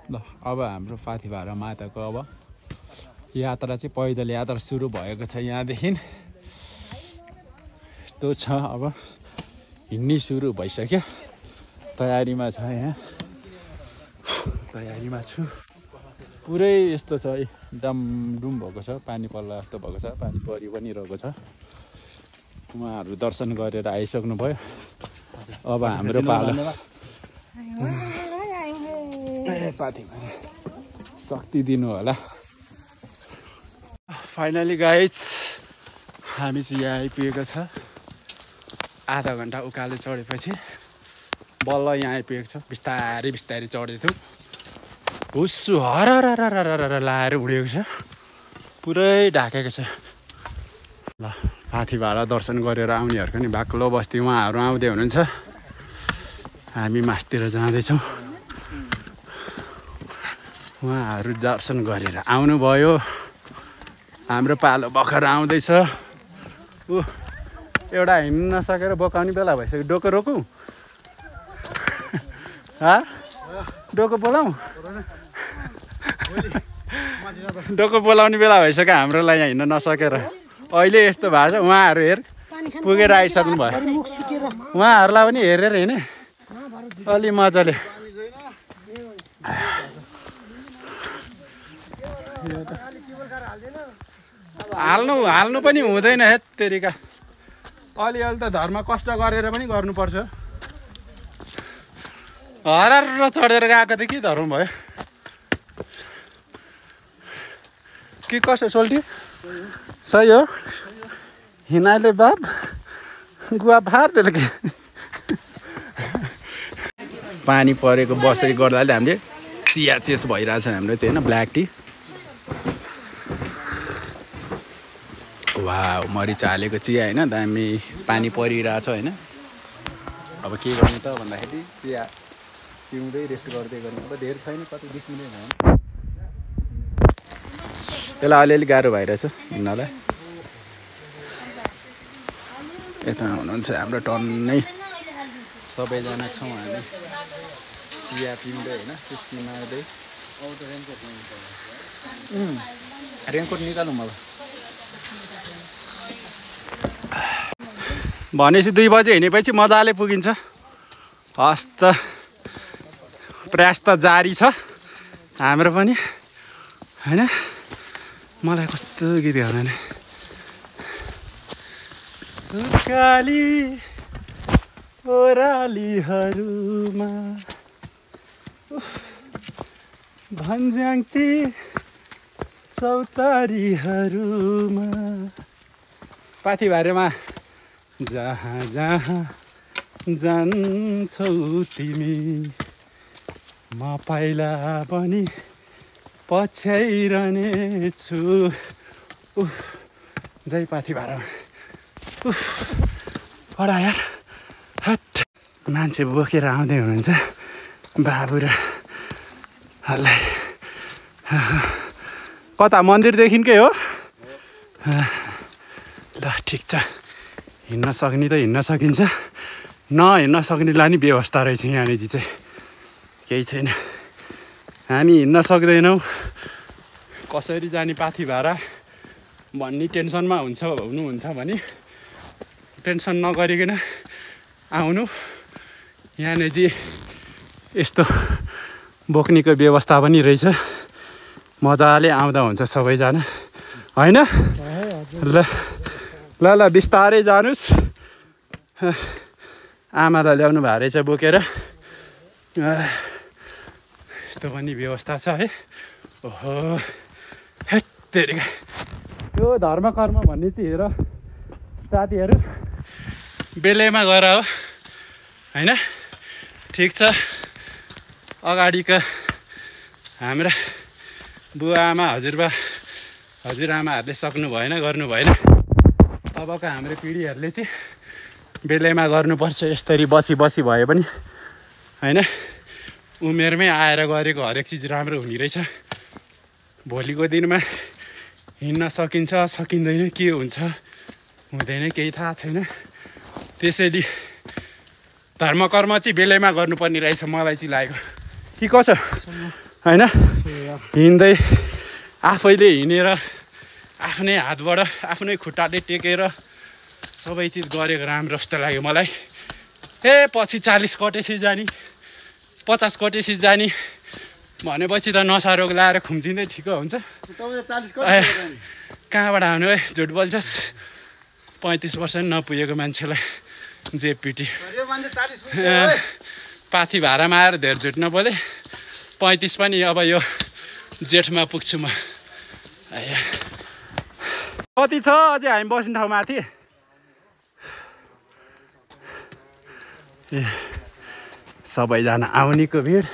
ल अब हाम्रो पाथिभारा माताको अब यात्रा चाहिँ पैदल यात्रा सुरु भएको छ। यहाँदेखि यस्तो छ, अब हिँड्नै सुरु भइसक्यो। तयारीमा छ, यहाँ तयारीमा छु। पुरै यस्तो छ, डमडुम भएको छ, पानी पर्ला जस्तो भएको छ, पानी परि पनि रहेको छ। उहाँहरू दर्शन गरेर आइसक्नु भयो। अब हाम्रो पालो पाथिभारा शक्ति दिनु होला। फाइनली गाइज हामी चाहिँ यहाँ आइपुगेको छ। आधा घन्टा उकालो चढेपछि बल्ल यहाँ आइपुगेको छ। बिस्तारै बिस्तारै चढ्दैथ्यौँ, हुस्सु हर लाएर उडेको छ, पुरै ढाकेको छ। ल पाथिभारा दर्शन गरेर आउनेहरूको नि बाक्लो बस्ती उहाँहरू आउँदै हुनुहुन्छ। हामी मासतिर जाँदैछौँ। उहाँहरू दर्शन गरेर आउनुभयो। हाम्रो पालो भर्खर आउँदैछ। एउटा हिँड्न नसकेर बोकाउने बेला भइसक्यो। डोको रोकौँ? डोको बोलाउँ? डोको बोलाउने बेला भइसक्यो हाम्रोलाई यहाँ हिँड्न नसकेर। अहिले यस्तो भएको छ। उहाँहरू हेर पुगेर आइसक्नु भयो। उहाँहरूलाई पनि हेरेर हिँडे अलि मजाले। हाल्नु पनि हुँदैन। हेत तेरिका अलिअलि त धर्म कष्ट गरेर पनि गर्नुपर्छ। हरार चढेर गएको त के धर्म भयो कि कसो? सोल्टी सही हो। हिँडाइले बाप गुवा फार्दैन के। पानी परेको बसै गर्दाले हामीले चिया चेस भइरहेछ हाम्रो चाहिँ होइन, ब्ल्याक टी। वाह, मरिच हालेको चिया होइन, दामी। पानी परिरहेछ होइन। अब के गर्ने त भन्दाखेरि चिया पिउँदै रेस्ट गर्दै गर्ने। अब धेरै छैन, कति 20 मिनट भयो। यसलाई अलिअलि गाह्रो भइरहेछ हिँड्नलाई। यता हुनुहुन्छ हाम्रो टन्नै सबैजना छौँ हामी, चिया पिउँदै होइन, चुस्की मार्दै। रेनकोट निकालौँ अब। भनेपछि 2 बजे हिँडेपछि मजाले पुगिन्छ। हस् त, प्रयास त जारी छ हाम्रो पनि होइन। मलाई कस्तो गीत गाउनु नि। काली ओरालीहरूमा भन्ज्याङती चौतारीहरूमा पाथिभारामा जहाँ जहाँ जान्छौ तिमी म पाइला पनि पछ्याइरहनेछु। जय पाथिभारा। पढा यार। हट, मान्छे बोकेर आउँदै हुनुहुन्छ बाबु र हल्लाई। कता मन्दिरदेखिकै हो? ल ठिक छ, हिँड्न सक्ने त हिँड्न सकिन्छ, नहिँड्न सक्नेलाई नि व्यवस्था रहेछ यहाँनिर चाहिँ। केही छैन, हामी हिँड्न सक्दैनौँ। कसरी जाने पाथिभारा भन्ने टेन्सनमा हुनुहुन्छ भने टेन्सन नगरिकन आउनु। यहाँनिर चाहिँ यस्तो बोक्नेको व्यवस्था पनि रहेछ। मजाले आउँदा हुन्छ सबैजना होइन। ल ल ल बिस्तारै जानुहोस्। आमालाई ल्याउनु भएको रहेछ बोकेर। यस्तो पनि व्यवस्था छ है। ओहो हेत्तेरिका, यो धर्म कर्म भन्ने चाहिँ हेर साथीहरू, बेलैमा गएर हो होइन। ठिक छ, अगाडिका हाम्रा बुवा आमा हजुरआमाहरूले सक्नु भएन, गर्नु भएन। अबको हाम्रो पिँढीहरूले चाहिँ बेलैमा गर्नुपर्छ। यसरी बसी भए पनि होइन, उमेरमै आएर गरेको हरेक चिज राम्रो हुने रहेछ। भोलिको दिनमा हिँड्न सकिन्छ सकिँदैन, के हुन्छ हुँदैन केही थाहा छैन। त्यसैले धर्म कर्म चाहिँ बेलैमा गर्नुपर्ने रहेछ मलाई चाहिँ लाग्यो। कि कसो? होइन हिँड्दै आफैले हिँडेर आफ्नै हातबाट आफ्नै खुट्टाले टेकेर सबै चिज गरेको राम्रो जस्तो लाग्यो मलाई। पछि 40 कटेसी जाने 50 कटेसी जाने भनेपछि त नसा रोग लाएर खुम्चिँदै ठिक हुन्छ। कहाँबाट आउनु है, झुट बोल्छस्। 35 वर्ष नि नपुगेको मान्छेलाई जेपिटी पाथी भाडामा आएर धेर झुट नबोले। 35 पनि अब यो जेठमा पुग्छु म। कति छ अझै हामी बस्ने ठाउँ माथि? सबैजना आउनेको भिड,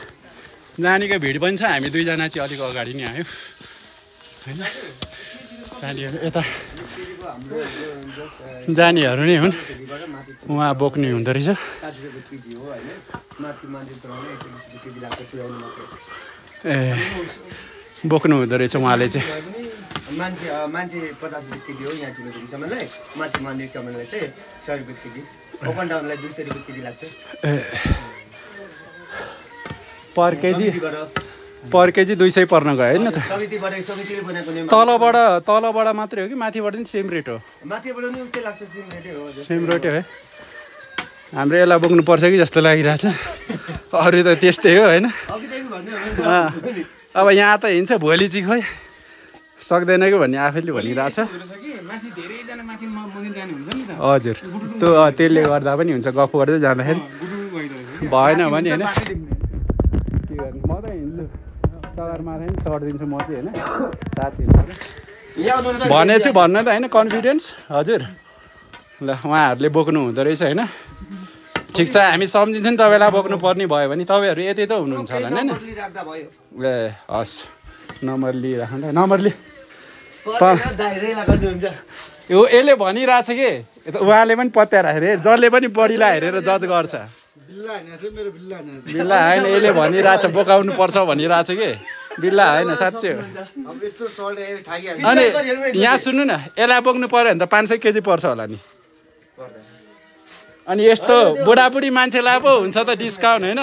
जानेको भिड पनि छ। हामी दुईजना चाहिँ अलिक अगाडि नै आयो होइन। जानेहरू यता जानेहरू नै हुन्, उहाँ बोक्ने हुँदो रहेछ। बोक्नु हुँदो रहेछ उहाँले चाहिँ। मान्छे 50 रुपियाँ केजी हो यहाँ चिनेको सामानलाई, माथि मन्दिर सामानलाई चाहिँ 100 रुपियाँ केजी, अप एन्ड डाउनलाई 200 रुपियाँ केजी लाग्छ। पर केजी 200 पर्न गयो होइन त। समितिले बनाएको नियम तलबाट मात्रै हो कि माथिबाट नि सेम रेट हो? माथिबाट नि उस्तै लाग्छ, सेम रेटै हो। सेम रेटै है। हाम्रो यसलाई बोक्नुपर्छ कि जस्तो लागिरहेछ। अरू त त्यस्तै हो होइन। अब यहाँ त हिँड्छ, भोलि चाहिँ खोइ सक्दैन कि भन्ने आफैले भनिरहेछ। हजुर त्यसले गर्दा पनि हुन्छ, गफ गर्दै जाँदाखेरि भएन भने होइन। के गर्नु, म त हिँड्छु सगरमाथा नि चढिदिन्छु म चाहिँ होइन। साथीहरू भनेछु भन्न त होइन, कन्फिडेन्स। हजुर ल उहाँहरूले बोक्नु हुँदो रहेछ होइन। ठिक छ, हामी सम्झिन्छौँ नि तपाईँलाई बोक्नु पर्ने भयो भने। तपाईँहरू यतै त हुनुहुन्छ होला होइन? ए हस्, नम्बर लिइराख्नु। नम्बर लि यो यसले भनिरहेछ कि उहाँले पनि पत्याएर हेरे, जसले पनि बढीलाई हेरेर जज गर्छ। बिल्ला होइन, यसले भनिरहेछ बोकाउनु पर्छ भनिरहेछ कि। बिल्ला होइन, साँच्चै हो। अनि यहाँ सुन्नु न, यसलाई बोक्नु पऱ्यो भने त 500 केजी पर्छ होला नि। अनि यस्तो बुढाबुढी मान्छेलाई पो हुन्छ त डिस्काउन्ट होइन?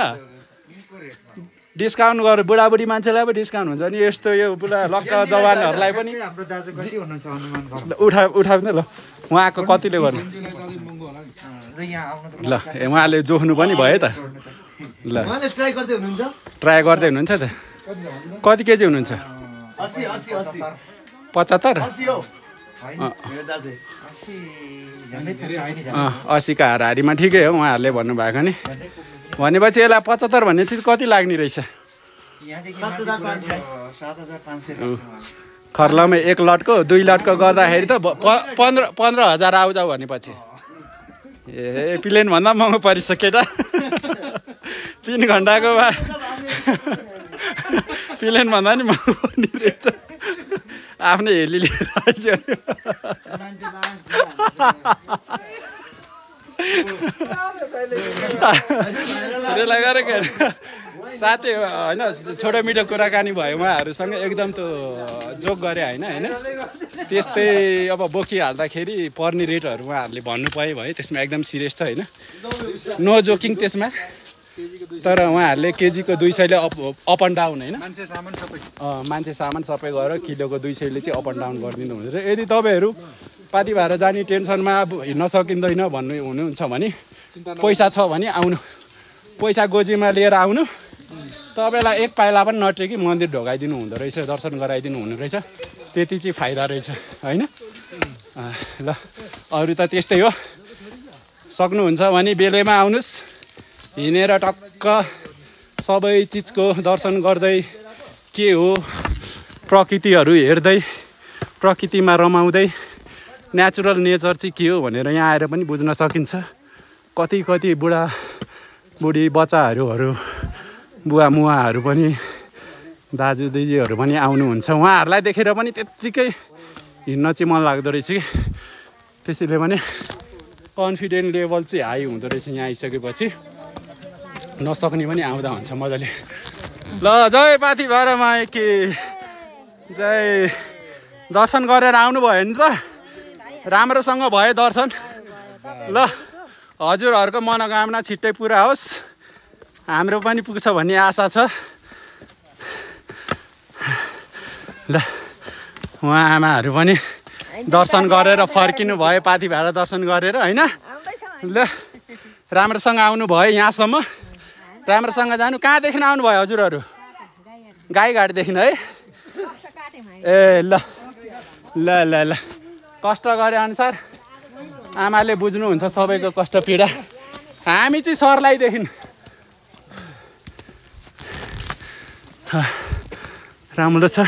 डिस्काउन्ट गरेर बुढाबुढी मान्छेलाई पो डिस्काउन्ट हुन्छ। अनि यस्तो यो बुढा लक्का जवानहरूलाई पनि उठाउनु ल। उहाँको कतिले गर्नु ल, उहाँले जोख्नु पनि भयो त। ल ट्राई गर्दै हुनुहुन्छ त। कति केजी हुनुहुन्छ? 75? 80 का हाराहारीमा ठिकै हो उहाँहरूले भन्नुभएको नि। भनेपछि यसलाई 75 भन्ने चिज कति लाग्ने रहेछ? खर्लमै 1 लटको 2 लटको गर्दाखेरि त 15,000 आउजाउ भनेपछि। ए प्लेन भन्दा महँगो परिसक्यो त। 3 घन्टाको बाद प्लेन भन्दा नि महँगो पर्ने रहेछ। आफ्नै हेली लिएर आइसक्यो। साथै होइन, छोटो मिठो कुराकानी भयो उहाँहरूसँग। एकदम त जोक गरे होइन होइन। त्यस्तै अब बोकिहाल्दाखेरि पर्ने रेटहरू उहाँहरूले भन्नु पाए भयो। त्यसमा एकदम सिरियस छ होइन, नो जोकिङ त्यसमा। तर उहाँहरूले केजीको 200ले अप एन्ड डाउन होइन, मान्छे सामान सबै गरेर किलोको 200ले चाहिँ अप एन्ड डाउन गरिदिनु हुन्छ। यदि तपाईँहरू पाती भएर जाने टेन्सनमा हिँड्न सकिँदैन भन्नु हुनुहुन्छ भने, पैसा छ भने आउनु, पैसा गोजीमा लिएर आउनु। तपाईँलाई 1 पाइला पनि नटेकी मन्दिर ढोकाइदिनु हुँदो रहेछ, दर्शन गराइदिनु हुने रहेछ। त्यति चाहिँ फाइदा रहेछ होइन। ल अरू त त्यस्तै हो। सक्नुहुन्छ भने बेलैमा आउनुहोस्, हिँडेर टक्क सबै चिजको दर्शन गर्दै के हो प्रकृतिहरू हेर्दै प्रकृतिमा रमाउँदै नेचुरल नेचर चाहिँ के हो भनेर यहाँ आएर पनि बुझ्न सकिन्छ। कति बुढी बच्चाहरू बुवा मुवाहरू पनि दाजु दिदीहरू पनि आउनुहुन्छ। उहाँहरूलाई देखेर पनि त्यत्तिकै हिँड्न चाहिँ मन लाग्दो रहेछ कि। त्यसैले पनि कन्फिडेन्ट लेभल चाहिँ हाई हुँदो रहेछ यहाँ आइसकेपछि। नसक्ने पनि आउँदा हुन्छ मजाले। ल जय पाथी भाडामा के जय। दर्शन गरेर आउनुभयो नि त, राम्रोसँग भयो दर्शन। ल हजुरहरूको मनोकामना छिट्टै पुरा होस्, हाम्रो पनि पुग्छ भन्ने आशा छ। ल उहाँ आमाहरू पनि दर्शन गरेर फर्किनु भयो, पाथी भाडा दर्शन गरेर होइन। ल राम्रोसँग आउनु भयो यहाँसम्म, राम्रोसँग जानु। कहाँदेखि आउनु भयो हजुरहरू? गाईघाटदेखि है? ए ल ल ल ल कष्ट गरे अनुसार आमाले बुझ्नुहुन्छ सबैको कष्ट पीडा। हामी चाहिँ सर्लाइदेखि राम्रो छ।